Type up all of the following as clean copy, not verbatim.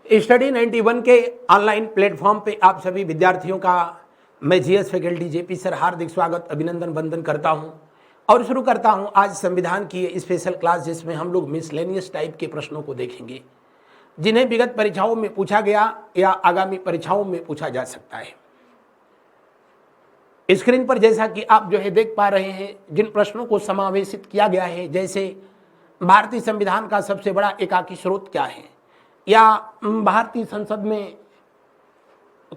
Study 91 के online platform पे आप सभी विद्यार्थियों का मैं जीएस फैकल्टी जेपी सर हार्दिक स्वागत अभिनंदन वंदन करता हूं और शुरू करता हूं आज संविधान की ये स्पेशल क्लास, जिसमें हम लोग मिसलेनियस टाइप के प्रश्नों को देखेंगे जिन्हें विगत परीक्षाओं में पूछा गया या आगामी परीक्षाओं में पूछा जा सकता है। स्क्रीन पर जैसा कि आप देख पा रहे हैं, जिन प्रश्नों को समावेशित किया गया है, जैसे भारतीय संविधान का सबसे बड़ा एकाकी स्रोत क्या है, या भारतीय संसद में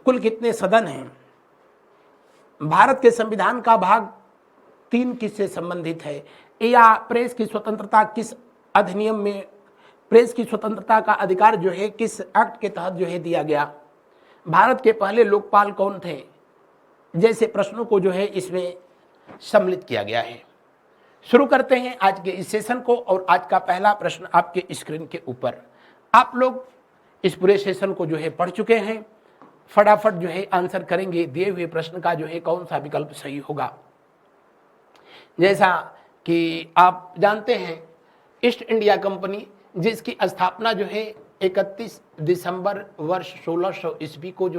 कुल कितने सदन हैं, भारत के संविधान का भाग 3 किससे संबंधित है, या प्रेस की स्वतंत्रता किस अधिनियम में, प्रेस की स्वतंत्रता का अधिकार किस एक्ट के तहत दिया गया, भारत के पहले लोकपाल कौन थे, जैसे प्रश्नों को इसमें सम्मिलित किया गया है। शुरू करते हैं आज के इस सेशन को और आज का पहला प्रश्न आपके स्क्रीन के ऊपर। आप लोग इस पूरे सेशन को पढ़ चुके हैं, फटाफट आंसर करेंगे दिए हुए प्रश्न का कौन सा विकल्प सही होगा। जैसा कि आप जानते हैं, ईस्ट इंडिया कंपनी जिसकी स्थापना 31 दिसंबर वर्ष 1600 ईस्वी को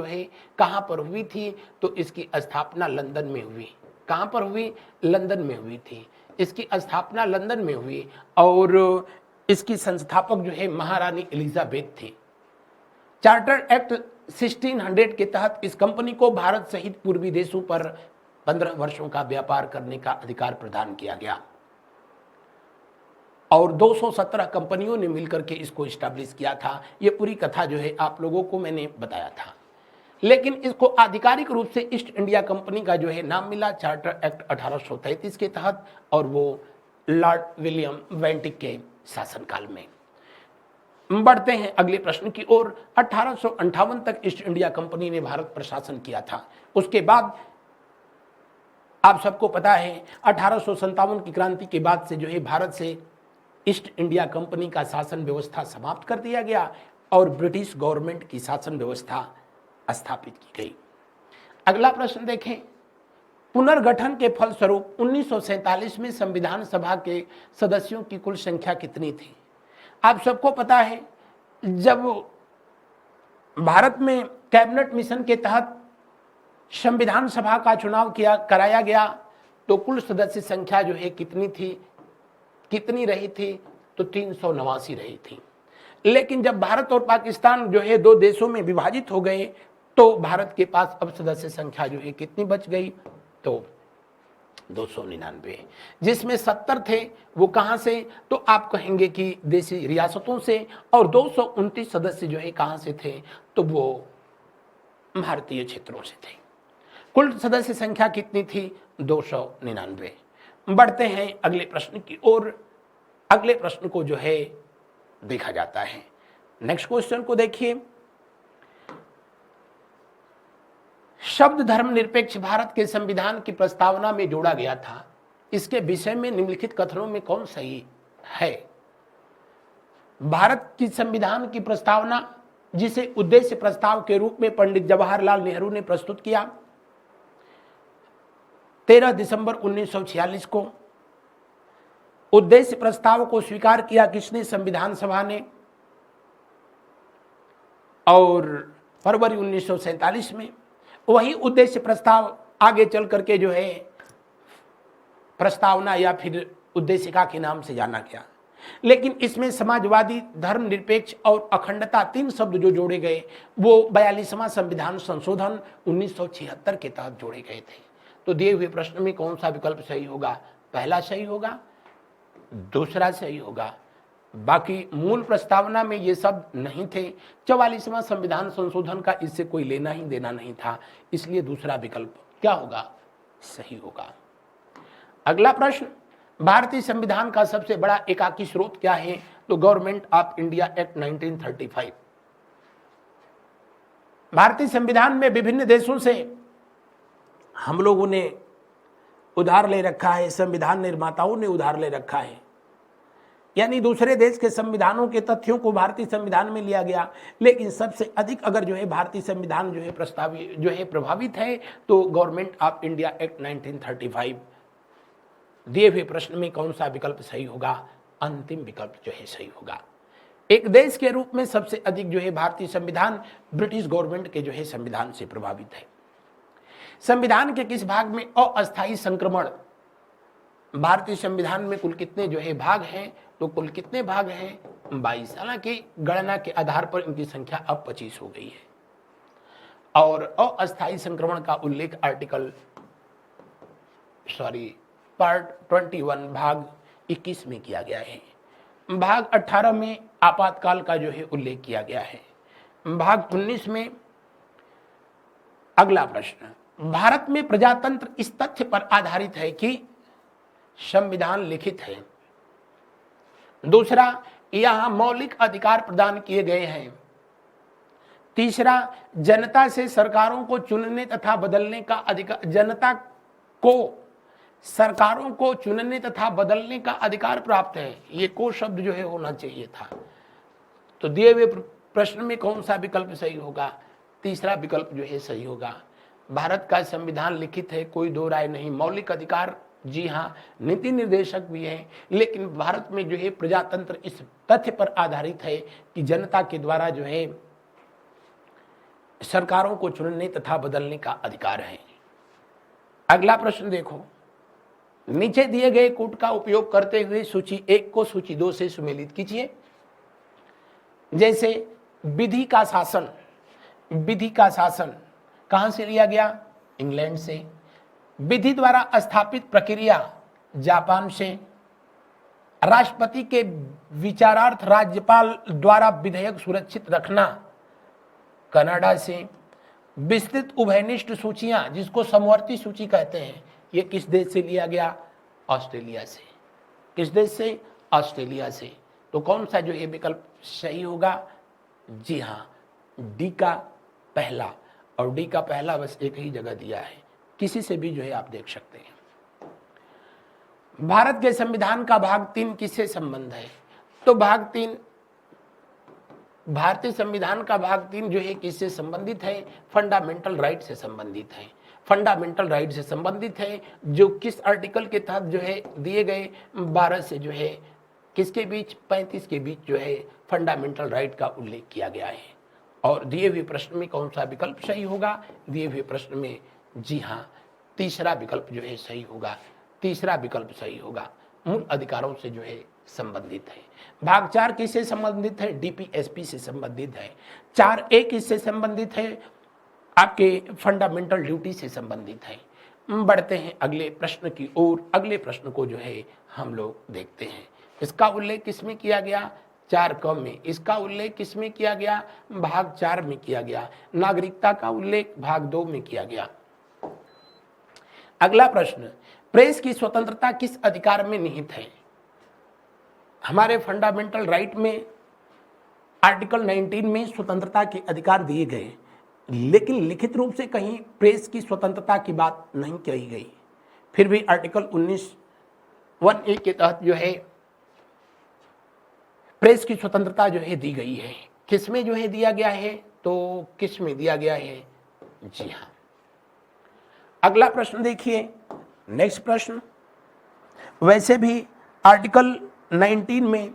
कहाँ पर हुई थी, तो इसकी स्थापना लंदन में हुई। कहाँ पर हुई? लंदन में हुई थी। इसकी स्थापना लंदन में हुई और इसकी संस्थापक महारानी एलिजाबेथ थी। चार्टर एक्ट 1600 के तहत इस कंपनी को भारत सहित पूर्वी देशों पर 15 वर्षों का व्यापार करने का अधिकार प्रदान किया गया और 217 कंपनियों ने मिलकर के इसको इस्टेब्लिश किया था। ये पूरी कथा आप लोगों को मैंने बताया था, लेकिन इसको आधिकारिक रूप से ईस्ट इंडिया कंपनी का नाम मिला चार्टर एक्ट 1833 के तहत, और वो लॉर्ड विलियम बेंटिक के शासनकाल में। बढ़ते हैं अगले प्रश्न की ओर। 1858 तक ईस्ट इंडिया कंपनी ने भारत पर शासन किया था। उसके बाद आप सबको पता है 1857 की क्रांति के बाद से भारत से ईस्ट इंडिया कंपनी का शासन व्यवस्था समाप्त कर दिया गया और ब्रिटिश गवर्नमेंट की शासन व्यवस्था स्थापित की गई। अगला प्रश्न देखें। पुनर्गठन के फलस्वरूप 1947 में संविधान सभा के सदस्यों की कुल संख्या कितनी थी? आप सबको पता है, जब भारत में कैबिनेट मिशन के तहत संविधान सभा का चुनाव कराया गया तो कुल सदस्य संख्या कितनी थी, कितनी रही थी? तो 389 रही थी। लेकिन जब भारत और पाकिस्तान दो देशों में विभाजित हो गए तो भारत के पास अब सदस्य संख्या कितनी बच गई? तो 299, जिसमें 70 थे वो कहां से? तो आप कहेंगे कि देशी रियासतों से, और 229 सदस्य कहां से थे? तो वो भारतीय क्षेत्रों से थे। कुल सदस्य संख्या कितनी थी? 299। बढ़ते हैं अगले प्रश्न की ओर। अगले प्रश्न को देखा जाता है। नेक्स्ट क्वेश्चन को देखिए। शब्द धर्मनिरपेक्ष भारत के संविधान की प्रस्तावना में जोड़ा गया था। इसके विषय में निम्नलिखित कथनों में कौन सही है? भारत की संविधान की प्रस्तावना, जिसे उद्देश्य प्रस्ताव के रूप में पंडित जवाहरलाल नेहरू ने प्रस्तुत किया 13 दिसंबर 1946 को। उद्देश्य प्रस्ताव को स्वीकार किया किसने? संविधान सभा ने। और फरवरी 1947 में वही उद्देश्य प्रस्ताव आगे चल करके प्रस्तावना या फिर उद्देशिका के नाम से जाना गया। लेकिन इसमें समाजवादी, धर्मनिरपेक्ष और अखंडता 3 शब्द जोड़े गए, वो 42वां संविधान संशोधन 1976 के तहत जोड़े गए थे। तो दिए हुए प्रश्न में कौन सा विकल्प सही होगा? पहला सही होगा, दूसरा सही होगा। बाकी मूल प्रस्तावना में ये शब्द नहीं थे। 44वां संविधान संशोधन का इससे कोई लेना ही देना नहीं था, इसलिए दूसरा विकल्प क्या होगा? सही होगा। अगला प्रश्न। भारतीय संविधान का सबसे बड़ा एकाकी स्रोत क्या है? तो गवर्नमेंट ऑफ इंडिया एक्ट 1935। भारतीय संविधान में विभिन्न देशों से हम लोगों ने उधार ले रखा है, संविधान निर्माताओं ने उधार ले रखा है, यानी दूसरे देश के संविधानों के तथ्यों को भारतीय संविधान में लिया गया। लेकिन सबसे अधिक अगर भारतीय संविधान प्रस्तावित प्रभावित है तो गवर्नमेंट ऑफ इंडिया एक्ट 1935। दिए हुए प्रश्न में कौन सा विकल्प सही होगा? अंतिम विकल्प सही होगा। एक देश के रूप में सबसे अधिक जो है भारतीय संविधान ब्रिटिश गवर्नमेंट के जो है संविधान से प्रभावित है। संविधान के किस भाग में अस्थायी संक्रमण, भारतीय संविधान में कुल कितने जो है भाग हैं, तो कुल कितने भाग हैं 22। हालांकि गणना के आधार पर इनकी संख्या अब 25 हो गई है। और अस्थायी संक्रमण का उल्लेख पार्ट 21 भाग 21 में किया गया है। भाग 18 में आपातकाल का जो है उल्लेख किया गया है। भाग 19 में अगला प्रश्न, भारत में प्रजातंत्र इस तथ्य पर आधारित है कि संविधान लिखित है। दूसरा, यहां मौलिक अधिकार प्रदान किए गए हैं। तीसरा, जनता से सरकारों को चुनने तथा बदलने का अधिकार, जनता को सरकारों को चुनने तथा बदलने का अधिकार प्राप्त है। ये को शब्द जो है होना चाहिए था। तो दिए हुए प्रश्न में कौन सा विकल्प सही होगा? तीसरा विकल्प जो है सही होगा। भारत का संविधान लिखित है, कोई दो राय नहीं। मौलिक अधिकार, जी हाँ, नीति निर्देशक भी है, लेकिन भारत में जो है प्रजातंत्र इस तथ्य पर आधारित है कि जनता के द्वारा जो है सरकारों को चुनने तथा बदलने का अधिकार है। अगला प्रश्न देखो, नीचे दिए गए कूट का उपयोग करते हुए सूची 1 को सूची 2 से सुमेलित कीजिए। जैसे विधि का शासन, विधि का शासन कहां से लिया गया? इंग्लैंड से। विधि द्वारा स्थापित प्रक्रिया, जापान से। राष्ट्रपति के विचारार्थ राज्यपाल द्वारा विधेयक सुरक्षित रखना, कनाडा से। विस्तृत उभयनिष्ठ सूचियां, जिसको समवर्ती सूची कहते हैं, ये किस देश से लिया गया? ऑस्ट्रेलिया से। किस देश से? ऑस्ट्रेलिया से। तो कौन सा जो ये विकल्प सही होगा? जी हाँ, डी का पहला। और डी का पहला बस एक ही जगह दिया है, किसी से भी जो है आप देख सकते हैं। भारत के संविधान का भाग 3 किससे संबंध है? तो भाग 3, भारतीय संविधान का भाग 3 जो है किससे संबंधित है? फंडामेंटल राइट से संबंधित है। फंडामेंटल राइट से संबंधित है, जो किस आर्टिकल के तहत जो है दिए गए? 12 से जो है किसके बीच? 35 के बीच जो है फंडामेंटल राइट का उल्लेख किया गया है। और दिए हुए प्रश्न में कौन सा विकल्प सही होगा? दिए हुए प्रश्न में जी हाँ, तीसरा विकल्प जो है सही होगा। तीसरा विकल्प सही होगा, मूल अधिकारों से जो है संबंधित है। भाग 4 किससे संबंधित है? डीपीएसपी से संबंधित है। 4A किससे संबंधित है? आपके फंडामेंटल ड्यूटी से संबंधित है। बढ़ते हैं अगले प्रश्न की ओर। अगले प्रश्न को जो है हम लोग देखते हैं। इसका उल्लेख किसमें किया गया? 4 में। इसका उल्लेख किसमें किया गया? भाग 4 में किया गया। नागरिकता का उल्लेख भाग 2 में किया गया। अगला प्रश्न, प्रेस की स्वतंत्रता किस अधिकार में निहित है? हमारे फंडामेंटल राइट में आर्टिकल 19 में स्वतंत्रता के अधिकार दिए गए, लेकिन लिखित रूप से कहीं प्रेस की स्वतंत्रता की बात नहीं कही गई। फिर भी आर्टिकल 19(1)(a) के तहत जो है प्रेस की स्वतंत्रता जो है दी गई है। किस में जो है दिया गया है? तो किस में दिया गया है? जी हाँ। अगला प्रश्न देखिए, नेक्स्ट प्रश्न। वैसे भी आर्टिकल 19 में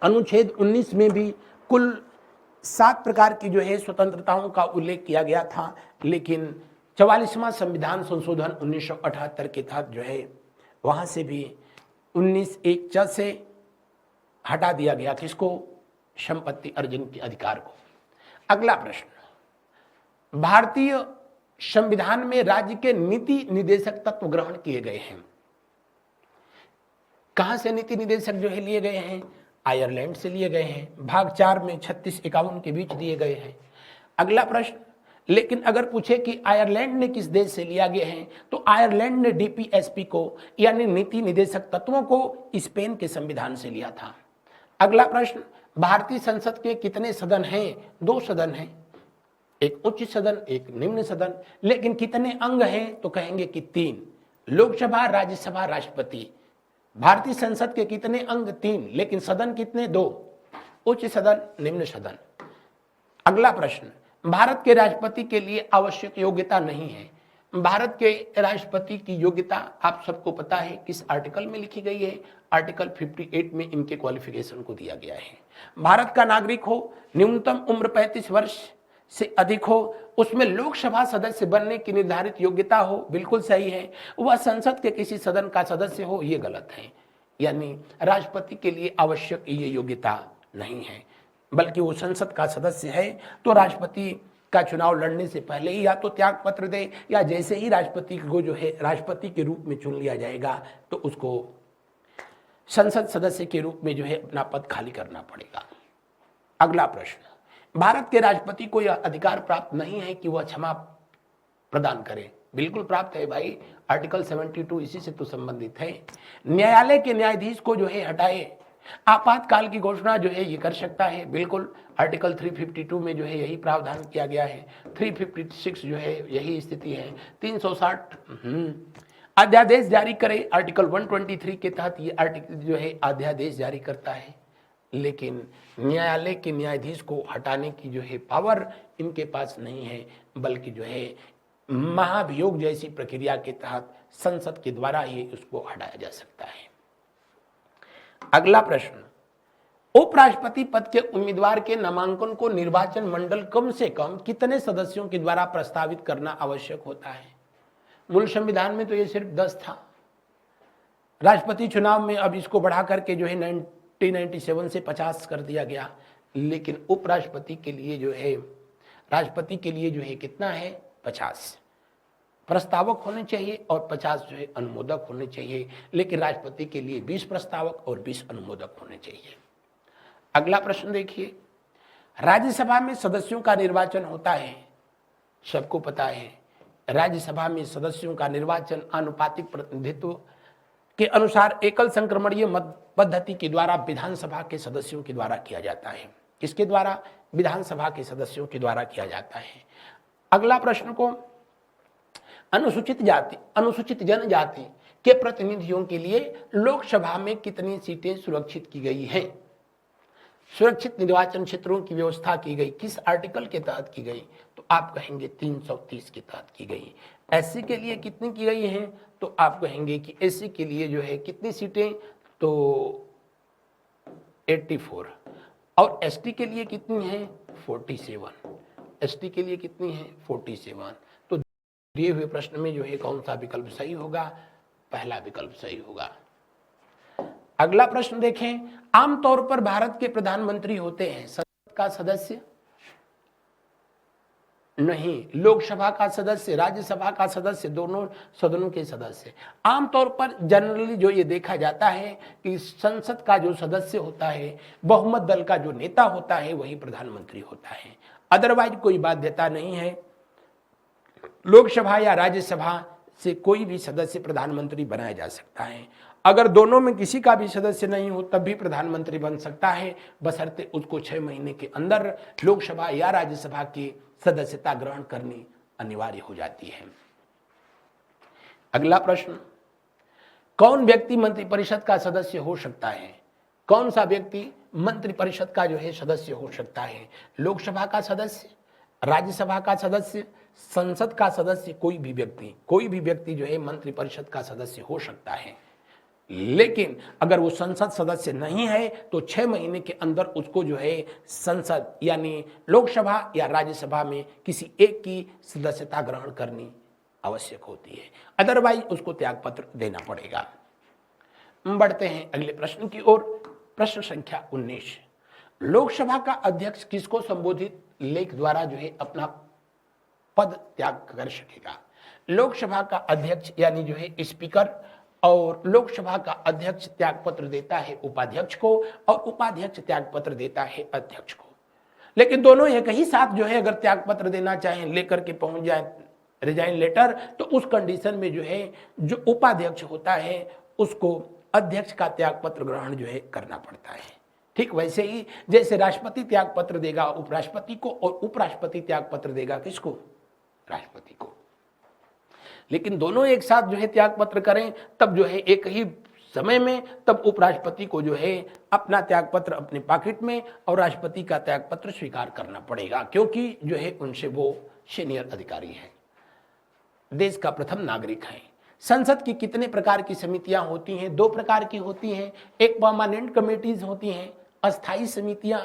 अनुच्छेद 19 में भी कुल 7 प्रकार की जो है स्वतंत्रताओं का उल्लेख किया गया था, लेकिन 44वां संविधान संशोधन 1978 के तहत जो है वहां से भी 19(1)(च) से हटा दिया गया। किसको? संपत्ति अर्जन के अधिकार को। अगला प्रश्न, भारतीय संविधान में राज्य के नीति निदेशक तत्व ग्रहण किए गए हैं। कहां से नीति निदेशक जो है लिए गए हैं? आयरलैंड से लिए गए हैं। भाग 4 में 36-51 के बीच दिए गए हैं। अगला प्रश्न, लेकिन अगर पूछे कि आयरलैंड ने किस देश से लिया गया है, तो आयरलैंड ने डीपीएसपी को यानी नीति निदेशक तत्वों को स्पेन के संविधान से लिया था। अगला प्रश्न, भारतीय संसद के कितने सदन हैं? 2 सदन हैं, एक उच्च सदन, एक निम्न सदन। लेकिन कितने अंग हैं? तो कहेंगे कि 3, लोकसभा, राज्यसभा, राष्ट्रपति। भारतीय संसद के कितने अंग? 3, लेकिन सदन कितने? 2, उच्च सदन, निम्न सदन। अगला प्रश्न, भारत के राष्ट्रपति के लिए आवश्यक योग्यता नहीं है। भारत के राष्ट्रपति की योग्यता आप सबको पता है किस आर्टिकल में लिखी गई है? आर्टिकल 58 में इनके क्वालिफिकेशन को दिया गया है। भारत का नागरिक हो, न्यूनतम उम्र 35 वर्ष से अधिक हो, उसमें लोकसभा सदस्य बनने की निर्धारित योग्यता हो, बिल्कुल सही है। वह संसद के किसी सदन का सदस्य हो, ये गलत है। यानी राष्ट्रपति के लिए आवश्यक ये योग्यता नहीं है, बल्कि वो संसद का सदस्य है तो राष्ट्रपति का चुनाव लड़ने से पहले ही या तो त्याग पत्र दे, या जैसे ही राष्ट्रपति को जो है राष्ट्रपति के रूप में चुन लिया जाएगा तो उसको संसद सदस्य के रूप में जो है अपना पद खाली करना पड़ेगा। अगला प्रश्न, भारत के राष्ट्रपति को यह अधिकार प्राप्त नहीं है कि वह क्षमा प्रदान करे। बिल्कुल प्राप्त है भाई, आर्टिकल 72 इसी से तो संबंधित है। न्यायालय के न्यायाधीश को जो है हटाए, आपातकाल की घोषणा जो है ये कर सकता है, बिल्कुल आर्टिकल 352 में जो है यही प्रावधान किया गया है। 356 जो है यही स्थिति है। 360 अध्यादेश जारी करे, आर्टिकल 123 के तहत ये आर्टिकल जो है अध्यादेश जारी करता है। लेकिन न्यायालय के न्यायाधीश को हटाने की जो है पावर इनके पास नहीं है, बल्कि जो है महाभियोग जैसी प्रक्रिया के तहत संसद के द्वारा ही उसको हटाया जा सकता है। अगला प्रश्न, उपराष्ट्रपति पद के उम्मीदवार के नामांकन को निर्वाचन मंडल कम से कम कितने सदस्यों के द्वारा प्रस्तावित करना आवश्यक होता है? मूल संविधान में तो ये सिर्फ 10 था। राष्ट्रपति चुनाव में अब इसको बढ़ा करके जो है 1997 से 50 कर दिया गया। लेकिन उपराष्ट्रपति के लिए जो है, राष्ट्रपति के लिए जो है कितना है? 50 प्रस्तावक होने चाहिए और 50 जो है अनुमोदक होने चाहिए। लेकिन राष्ट्रपति के लिए 20 प्रस्तावक और 20 अनुमोदक होने चाहिए। अगला प्रश्न देखिए, राज्यसभा में सदस्यों का निर्वाचन होता है, सबको पता है। राज्यसभा में सदस्यों का निर्वाचन आनुपातिक प्रतिनिधित्व के अनुसार एकल संक्रमणीय मत पद्धति के द्वारा विधानसभा के सदस्यों के द्वारा किया जाता है। किसके द्वारा? विधानसभा के सदस्यों के द्वारा किया जाता है। अगला प्रश्न को, अनुसूचित जाति अनुसूचित जनजाति के प्रतिनिधियों के लिए लोकसभा में कितनी सीटें सुरक्षित की गई हैं? सुरक्षित निर्वाचन क्षेत्रों की व्यवस्था की गई, किस आर्टिकल के तहत की गई? तो आप कहेंगे 330 के तहत की गई। एससी के लिए कितनी की गई हैं? तो आप कहेंगे कि एससी के लिए जो है कितनी सीटें? तो 84। और एसटी के लिए कितनी है? 47। एसटी के लिए कितनी है? 47। तो दिए हुए प्रश्न में जो है कौन सा विकल्प सही होगा? पहला विकल्प सही होगा। अगला प्रश्न देखें, आमतौर पर भारत के प्रधानमंत्री होते हैं संसद का सदस्य? नहीं, लोकसभा का सदस्य, राज्यसभा का सदस्य, दोनों सदनों के सदस्य। आमतौर पर जनरली जो ये देखा जाता है कि संसद का जो सदस्य होता है, बहुमत दल का जो नेता होता है, वही प्रधानमंत्री होता है। अदरवाइज कोई बाध्यता नहीं है। लोकसभा या राज्यसभा से कोई भी सदस्य प्रधानमंत्री बनाया जा सकता है। अगर दोनों में किसी का भी सदस्य नहीं हो तब भी प्रधानमंत्री बन सकता है, बशर्ते उसको 6 महीने के अंदर लोकसभा या राज्यसभा की सदस्यता ग्रहण करनी अनिवार्य हो जाती है। अगला प्रश्न, कौन व्यक्ति मंत्रिपरिषद का सदस्य हो सकता है? कौन सा व्यक्ति मंत्रिपरिषद का जो है सदस्य हो सकता है? लोकसभा का सदस्य, राज्यसभा का सदस्य, संसद का सदस्य? कोई भी व्यक्ति जो है मंत्रिपरिषद का सदस्य हो सकता है। लेकिन अगर वो संसद सदस्य नहीं है तो 6 महीने के अंदर उसको जो है संसद यानी लोकसभा या राज्यसभा में किसी एक की सदस्यता ग्रहण करनी आवश्यक होती है, अदरवाइज उसको त्यागपत्र देना पड़ेगा। बढ़ते हैं अगले प्रश्न की ओर। प्रश्न संख्या 19, लोकसभा का अध्यक्ष किसको संबोधित लेख द्वारा जो है अपना पद त्याग कर सकेगा? लोकसभा का अध्यक्ष यानी जो है स्पीकर, और लोकसभा का अध्यक्ष त्यागपत्र देता है उपाध्यक्ष को और उपाध्यक्ष त्यागपत्र देता है अध्यक्ष को। लेकिन दोनों एक ही साथ जो है अगर त्यागपत्र देना चाहें, लेकर के पहुंच जाए रिजाइन लेटर, तो उस कंडीशन में जो है जो उपाध्यक्ष होता है उसको अध्यक्ष का त्यागपत्र ग्रहण जो है करना पड़ता है। ठीक वैसे ही जैसे राष्ट्रपति त्यागपत्र देगा उपराष्ट्रपति को और उपराष्ट्रपति त्यागपत्र देगा किसको? राष्ट्रपति को। लेकिन दोनों एक साथ जो है त्यागपत्र करें तब जो है एक ही समय में, तब उपराष्ट्रपति को जो है अपना त्यागपत्र अपने पॉकेट में और राष्ट्रपति का त्यागपत्र स्वीकार करना पड़ेगा, क्योंकि जो है उनसे वो सीनियर अधिकारी है, देश का प्रथम नागरिक है। संसद की कितने प्रकार की समितियां होती हैं? 2 प्रकार की होती हैं। एक परमानेंट कमेटीज होती हैं अस्थायी समितियां,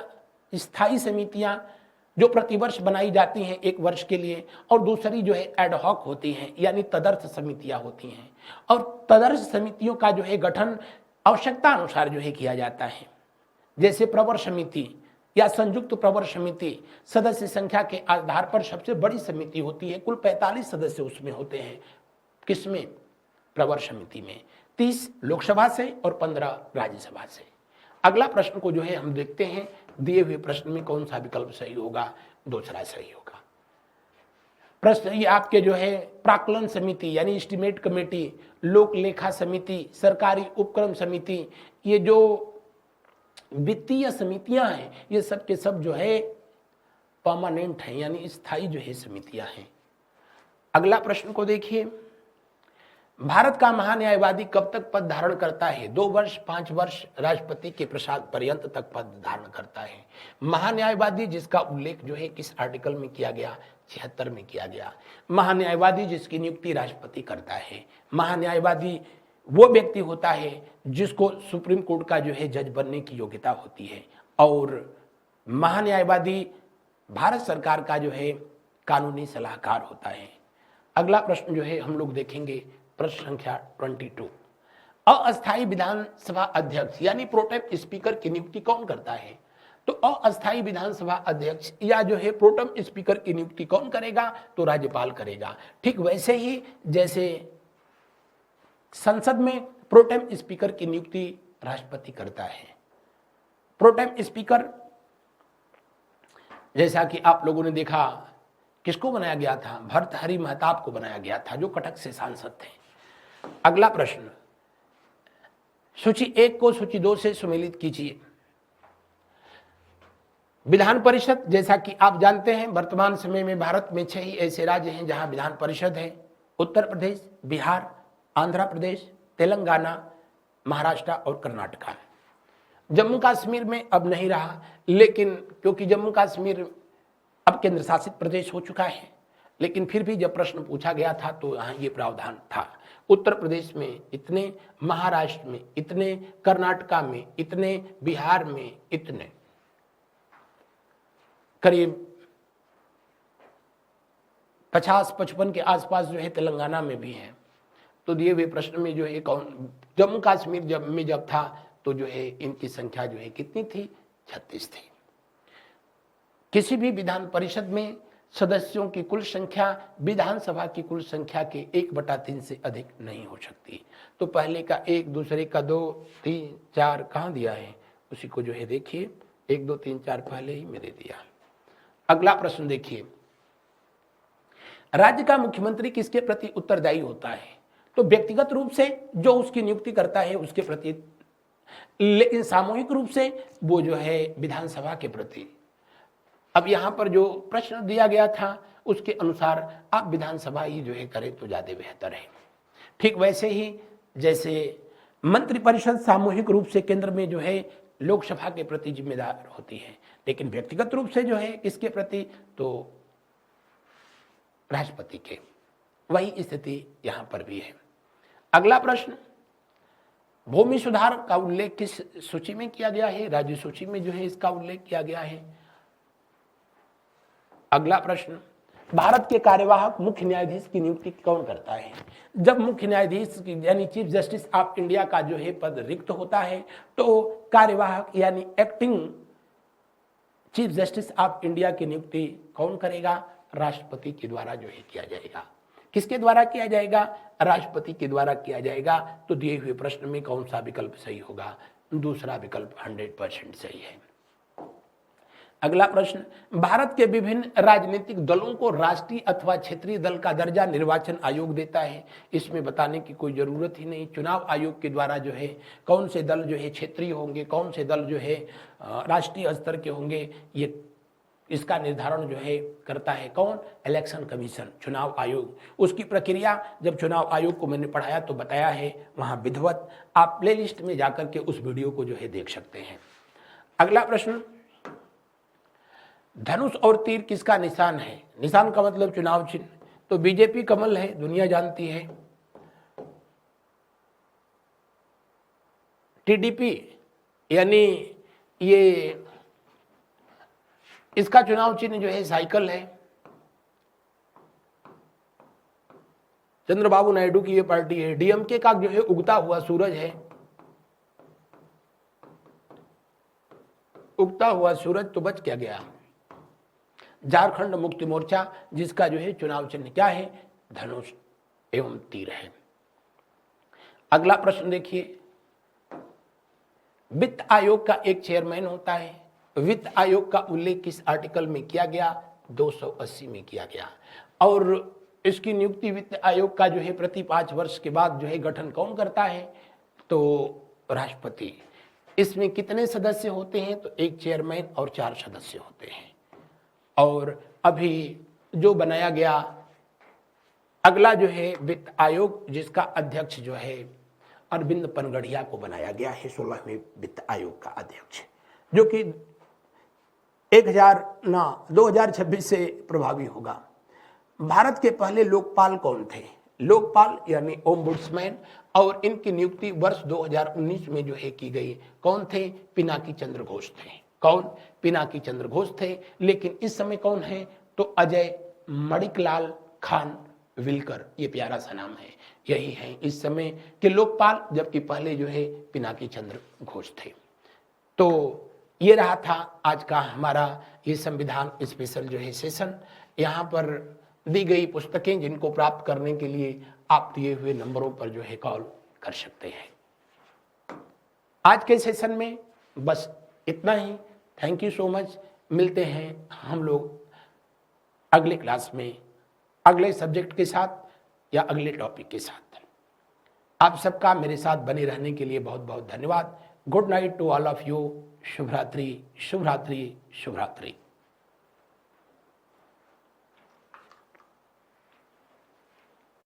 स्थायी समितियां जो प्रतिवर्ष बनाई जाती हैं 1 वर्ष के लिए, और दूसरी जो है एडहॉक होती हैं यानी तदर्थ समितियां होती हैं। और तदर्थ समितियों का जो है गठन आवश्यकता अनुसार जो है किया जाता है। जैसे प्रवर समिति या संयुक्त प्रवर समिति सदस्य संख्या के आधार पर सबसे बड़ी समिति होती है, कुल 45 सदस्य उसमें होते हैं। किसमें? प्रवर समिति में 30 लोकसभा से और 15 राज्यसभा से। अगला प्रश्न को जो है हम देखते हैं, दिए हुए प्रश्न में कौन सा विकल्प सही होगा? दूसरा सही होगा। प्रश्न ये आपके जो है प्राक्कलन समिति यानी एस्टीमेट कमेटी, लोक लेखा समिति, सरकारी उपक्रम समिति, ये जो वित्तीय समितियां हैं ये सब के सब जो है परमानेंट हैं यानी स्थायी जो है समितियां हैं। अगला प्रश्न को देखिए, भारत का महान्यायवादी कब तक पद धारण करता है? 2 वर्ष, 5 वर्ष, राष्ट्रपति के प्रसाद पर्यंत तक पद धारण करता है। महान्यायवादी जिसका उल्लेख जो है किस आर्टिकल में किया गया? 76 में किया गया। महान्यायवादी जिसकी नियुक्ति राष्ट्रपति करता है। महान्यायवादी वो व्यक्ति होता है जिसको सुप्रीम कोर्ट का जो है जज बनने की योग्यता होती है, और महान्यायवादी भारत सरकार का जो है कानूनी सलाहकार होता है। अगला प्रश्न जो है हम लोग देखेंगे, प्रश्न संख्या 22। अस्थायी विधानसभा अध्यक्ष यानी प्रोटेम स्पीकर की नियुक्ति कौन करता है? तो अस्थायी विधानसभा अध्यक्ष या जो है प्रोटेम स्पीकर की नियुक्ति कौन करेगा? तो राज्यपाल करेगा। ठीक वैसे ही जैसे संसद में प्रोटेम स्पीकर की नियुक्ति राष्ट्रपति करता है। प्रोटेम स्पीकर जैसा कि आप लोगों ने देखा किसको बनाया गया था? भर्तृहरि महताब को बनाया गया था जो कटक से सांसद थे। अगला प्रश्न, सूची 1 को सूची 2 से सुमेलित कीजिए। विधान परिषद, जैसा कि आप जानते हैं वर्तमान समय में भारत में 6 ही ऐसे राज्य हैं जहां विधान परिषद है। उत्तर प्रदेश, बिहार, आंध्र प्रदेश, तेलंगाना, महाराष्ट्र और कर्नाटका। जम्मू कश्मीर में अब नहीं रहा, लेकिन क्योंकि जम्मू कश्मीर अब केंद्र शासित प्रदेश हो चुका है, लेकिन फिर भी जब प्रश्न पूछा गया था तो यहाँ ये प्रावधान था। उत्तर प्रदेश में इतने, महाराष्ट्र में इतने, कर्नाटका में इतने, बिहार में इतने, करीब 50-55 के आसपास जो है तेलंगाना में भी है। तो दिए हुए प्रश्न में जो है कौन, जम्मू कश्मीर जब था तो जो है इनकी संख्या जो है कितनी थी? 36 थी। किसी भी विधान परिषद में सदस्यों की कुल संख्या विधानसभा की कुल संख्या के 1/3 से अधिक नहीं हो सकती। तो पहले का 1, दूसरे का 2, 3, 4 कहाँ दिया है? उसी को जो है देखिए, 1, 2, 3, 4 पहले ही मैंने दिया। अगला प्रश्न देखिए, राज्य का मुख्यमंत्री किसके प्रति उत्तरदायी होता है? तो व्यक्तिगत रूप से जो उसकी नियुक्ति करता है उसके प्रति, लेकिन सामूहिक रूप से वो जो है विधानसभा के प्रति। अब यहां पर जो प्रश्न दिया गया था उसके अनुसार आप विधानसभा ही जो है करें तो ज्यादा बेहतर है। ठीक वैसे ही जैसे मंत्रिपरिषद सामूहिक रूप से केंद्र में जो है लोकसभा के प्रति जिम्मेदार होती है, लेकिन व्यक्तिगत रूप से जो है किसके प्रति? तो राष्ट्रपति के। वही स्थिति यहां पर भी है। अगला प्रश्न, भूमि सुधार का उल्लेख किस सूची में किया गया है? राज्य सूची में जो है इसका उल्लेख किया गया है। अगला प्रश्न, भारत के कार्यवाहक मुख्य न्यायाधीश की नियुक्ति कौन करता है? जब मुख्य न्यायाधीश यानी चीफ जस्टिस ऑफ इंडिया का जो है पद रिक्त होता है तो कार्यवाहक यानी acting chief justice of India की नियुक्ति कौन करेगा? राष्ट्रपति के द्वारा जो है किया जाएगा। किसके द्वारा किया जाएगा? राष्ट्रपति के द्वारा किया जाएगा। तो दिए हुए प्रश्न में कौन सा विकल्प सही होगा? दूसरा विकल्प 100% सही है। अगला प्रश्न, भारत के विभिन्न राजनीतिक दलों को राष्ट्रीय अथवा क्षेत्रीय दल का दर्जा निर्वाचन आयोग देता है। इसमें बताने की कोई जरूरत ही नहीं। चुनाव आयोग के द्वारा जो है कौन से दल जो है क्षेत्रीय होंगे, कौन से दल जो है राष्ट्रीय स्तर के होंगे, ये इसका निर्धारण जो है करता है कौन? इलेक्शन कमीशन, चुनाव आयोग। उसकी प्रक्रिया जब चुनाव आयोग को मैंने पढ़ाया तो बताया है वहां विधिवत। आप प्लेलिस्ट में जाकर के उस वीडियो को जो है देख सकते हैं। अगला प्रश्न, धनुष और तीर किसका निशान है? निशान का मतलब चुनाव चिन्ह। तो बीजेपी कमल है, दुनिया जानती है। टीडीपी यानी ये इसका चुनाव चिन्ह जो है साइकिल है। चंद्रबाबू नायडू की ये पार्टी है। डीएमके का जो है उगता हुआ सूरज है। उगता हुआ सूरज तो बच क्या गया। झारखंड मुक्ति मोर्चा, जिसका जो है चुनाव चिन्ह क्या है, धनुष एवं तीर है। अगला प्रश्न देखिए, वित्त आयोग का एक चेयरमैन होता है। वित्त आयोग का उल्लेख किस आर्टिकल में किया गया, 280 में किया गया। और इसकी नियुक्ति वित्त आयोग का जो है प्रति 5 वर्ष के बाद जो है गठन कौन करता है, तो राष्ट्रपति। इसमें कितने सदस्य होते हैं, तो एक चेयरमैन और 4 सदस्य होते हैं। और अभी जो बनाया गया अगला जो है वित्त आयोग, जिसका अध्यक्ष जो है अरविंद पनगढ़िया को बनाया गया है 16वें वित्त आयोग का अध्यक्ष, जो कि 2026 से प्रभावी होगा। भारत के पहले लोकपाल कौन थे, लोकपाल यानी ओम्बुड्समैन, और इनकी नियुक्ति वर्ष 2019 में जो है की गई। कौन थे, पिनाकी चंद्र घोष थे। कौन, पिनाकी चंद्र घोष थे। लेकिन इस समय कौन है, तो अजय मणिकलाल खान विलकर, ये प्यारा सा नाम है, यही है इस समय के लोकपाल, जबकि पहले जो है पिनाकी चंद्र घोष थे। तो ये रहा था आज का हमारा ये संविधान स्पेशल जो है सेशन। यहाँ पर दी गई पुस्तकें जिनको प्राप्त करने के लिए आप दिए हुए नंबरों पर जो है कॉल कर सकते हैं। आज के सेशन में बस इतना ही। Thank you so much. मिलते हैं हम लोग अगले क्लास में अगले सब्जेक्ट के साथ या अगले टॉपिक के साथ। आप सबका मेरे साथ बने रहने के लिए बहुत बहुत धन्यवाद। Good night to all of you. शुभ रात्रि, शुभ रात्रि, शुभ रात्रि।